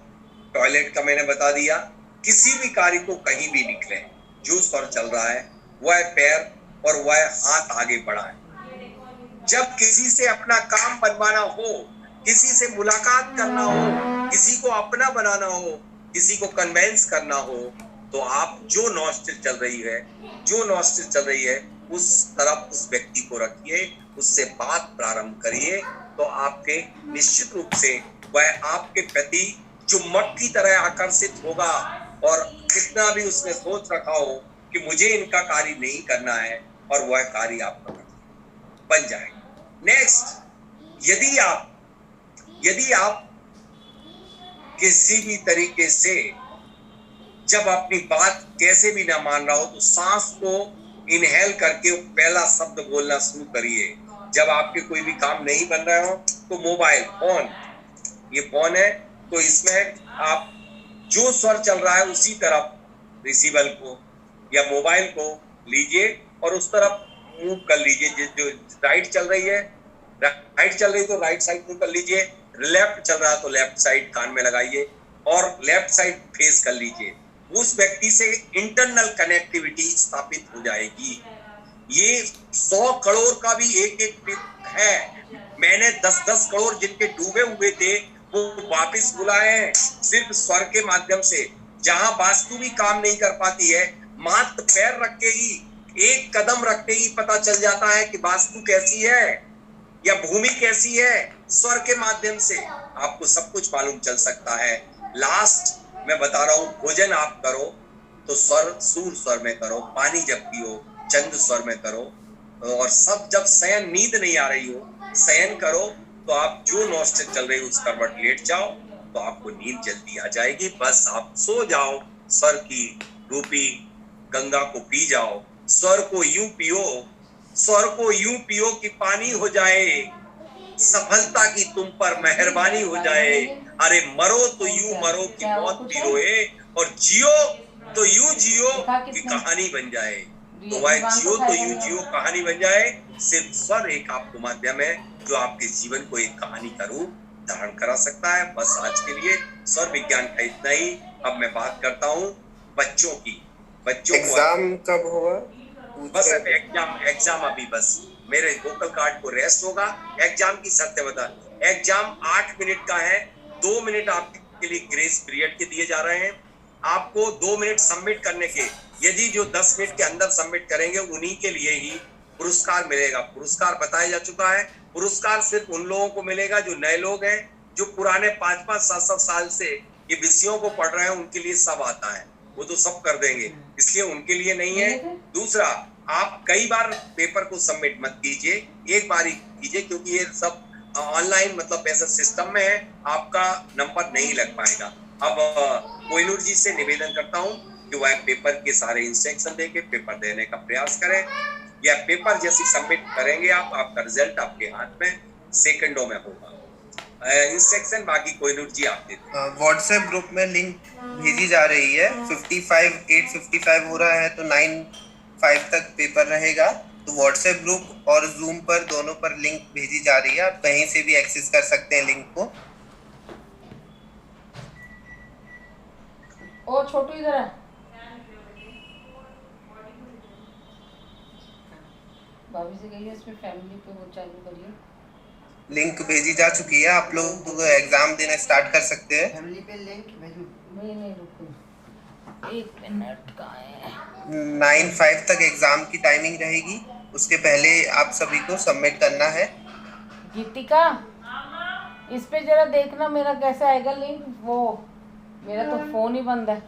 टॉयलेट का मैंने बता दिया, किसी भी कार्य को कहीं भी निकले, जो स्वर चल रहा है वह पैर और वह हाथ आगे बढ़ाएं। जब किसी से अपना काम बनवाना हो, किसी से मुलाकात करना हो, किसी को अपना बनाना हो, किसी को कन्वेंस करना हो, तो आप जो नॉस्ट्रिल चल रही है उस तरफ उस व्यक्ति को रखिए, उससे बात प्रारंभ करिए, तो आपके निश्चित रूप से वह आपके प्रति चुम्बक की तरह आकर्षित होगा। और कितना भी उसने सोच रखा हो कि मुझे इनका कार्य नहीं करना है, और वह कार्य आपका बन जाएगा। नेक्स्ट, यदि आप किसी भी तरीके से जब अपनी बात कैसे भी ना मान रहा हो, तो सांस को इनहेल करके पहला शब्द बोलना शुरू करिए। जब आपके कोई भी काम नहीं बन रहा हो तो मोबाइल फोन, ये फोन है, तो इसमें आप जो स्वर चल रहा है उसी तरफ रिसीवर को या मोबाइल को लीजिए और उस तरफ मूव कर लीजिए। जो राइट चल रही है तो राइट साइड मूव कर लीजिए, लेफ्ट चल रहा है तो लेफ्ट साइड कान में लगाइए और लेफ्ट साइड फेस कर लीजिए। उस व्यक्ति से इंटरनल कनेक्टिविटी स्थापित हो जाएगी। ये 100 करोड़ का भी एक है। मैंने 10-10 करोड़ जिनके डूबे हुए थे वो वापस बुलाए हैं सिर्फ स्वर के माध्यम से। जहां वास्तु भी काम नहीं कर पाती है, मात्र पैर रख के ही, एक कदम रखते ही पता चल जाता है कि वास्तु कैसी है या भूमि कैसी है। स्वर के माध्यम से आपको सब कुछ मालूम चल सकता है। लास्ट मैं बता रहा हूं, भोजन आप करो तो सूर स्वर में करो, पानी जब पियो चंद स्वर में करो, और सब जब शयन नींद नहीं आ रही हो शयन करो तो आप जो नॉस्ट्रल चल रही है उस करवट लेट जाओ तो आपको नींद जल्दी आ जाएगी। बस आप सो जाओ, स्वर की रूपी गंगा को पी जाओ, स्वर को यूं पियो, स्वर को यूं पियो कि पानी हो जाए, सफलता की तुम पर मेहरबानी हो जाए। अरे मरो तो यूं मरो कि मौत भी रोए, और जियो तो यूं जियो कि कहानी बन जाए। तो वह जियो तो यूं जियो कहानी बन जाए। सिर्फ स्वर एक आपको माध्यम है जो आपके जीवन को एक कहानी का रूप धारण करा सकता है। बस आज के लिए स्वर विज्ञान का इतना ही। अब मैं बात करता हूँ बच्चों की। बच्चों को एग्जाम कब होगा? बस एग्जाम अभी बस मेरे वोकल कार्ड को रेस्ट होगा। एग्जाम की शर्तें बता, एग्जाम 8 मिनट का है, 2 मिनट आपके लिए ग्रेस पीरियड के दिए जा रहे हैं। आपको 2 मिनट सबमिट करने के, यदि जो 10 मिनट के अंदर सबमिट करेंगे उन्हीं के लिए ही पुरस्कार मिलेगा। पुरस्कार बताया जा चुका है। पुरस्कार सिर्फ उन लोगों को मिलेगा जो नए लोग हैं, जो पुराने 5-5, 7-7 साल से ये विषयों को पढ़ रहे हैं, उनके लिए सब आता है, वो तो सब कर देंगे, इसलिए उनके लिए नहीं है। दूसरा, आप कई बार पेपर को सबमिट मत कीजिए, एक बार ही कीजिए, क्योंकि ये सब ऑनलाइन मतलब ऐसा सिस्टम में है, आपका नंबर नहीं लग पाएगा। अब कोहिनूर जी से निवेदन करता हूँ कि वह पेपर के सारे इंस्ट्रक्शन देके पेपर देने का प्रयास करें, या पेपर जैसे सबमिट करेंगे आप, आपका रिजल्ट आपके हाथ में सेकंडों में होगा। इंस्ट्रक्शन बाकी कोहिनूर जी आप देते। व्हाट्सएप ग्रुप में लिंक भेजी जा रही है। 8:55 हो रहा है तो 9:05 तक पेपर रहेगा। तो व्हाट्सएप ग्रुप और जूम पर दोनों पर लिंक भेजी जा रही है, आप कहीं से भी एक्सेस कर सकते हैं लिंक को। ओ छोटू इधर है, भाभी से कहिए इसमें फैमिली पे वो चालू करिए। लिंक भेजी जा चुकी है, आप लोग एग्जाम देना स्टार्ट कर सकते हैं। फैमिली पे लिंक भेजूं? नहीं रुको, 1 मिनट का है। 9:05 तक एग्जाम की टाइमिंग रहेगी, उसके पहले आप सभी को सबमिट करना है। गीतिका, इस पे जरा देखना मेरा कैसे आएगा लिंक। वो मेरा तो फोन ही बंद है।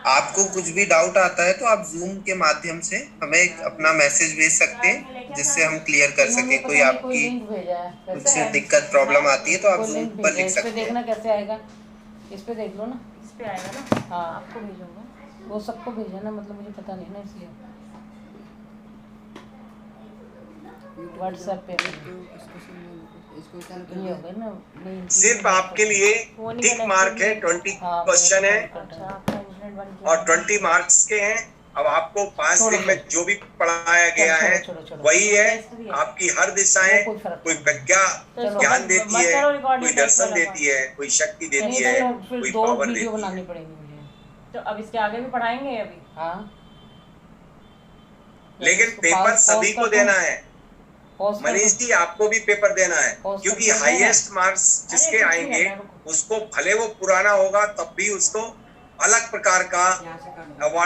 आपको कुछ भी डाउट आता है तो आप जूम के माध्यम से हमें अपना मैसेज भेज सकते हैं, जिससे हम क्लियर कर सकें। कोई आपकी कुछ दिक्कत प्रॉब्लम आती है तो आप जूम पर लिख सकते हैं। देखना कैसे आएगा, इस पे देख लो ना, इस पे आएगा ना। हाँ आपको भेजूंगा, वो सबको भेजना, मतलब मुझे पता नहीं ना, इसलिए व्हाट्सएप पे ये होगा ना। सिर्फ आपके लिए टिक मार्क है, 20 क्वेश्चन है और 20 मार्क्स के हैं। अब आपको 5 दिन में जो भी पढ़ाया गया है वही है। आपकी हर दिशाएं, कोई प्रज्ञा ज्ञान देती है, कोई दर्शन देती है, कोई शक्ति देती है, कोई पावर देती है। बनानी पड़ेगी मुझे। तो अब इसके आगे भी पढ़ाएंगे अभी? हाँ, लेकिन पेपर सभी को देना है। मनीष जी, आपको भी पेपर देना है, क्योंकि हाईएस्ट मार्क्स जिसके आएंगे उसको, भले वो पुराना होगा तब भी उसको अलग प्रकार का अवार्ड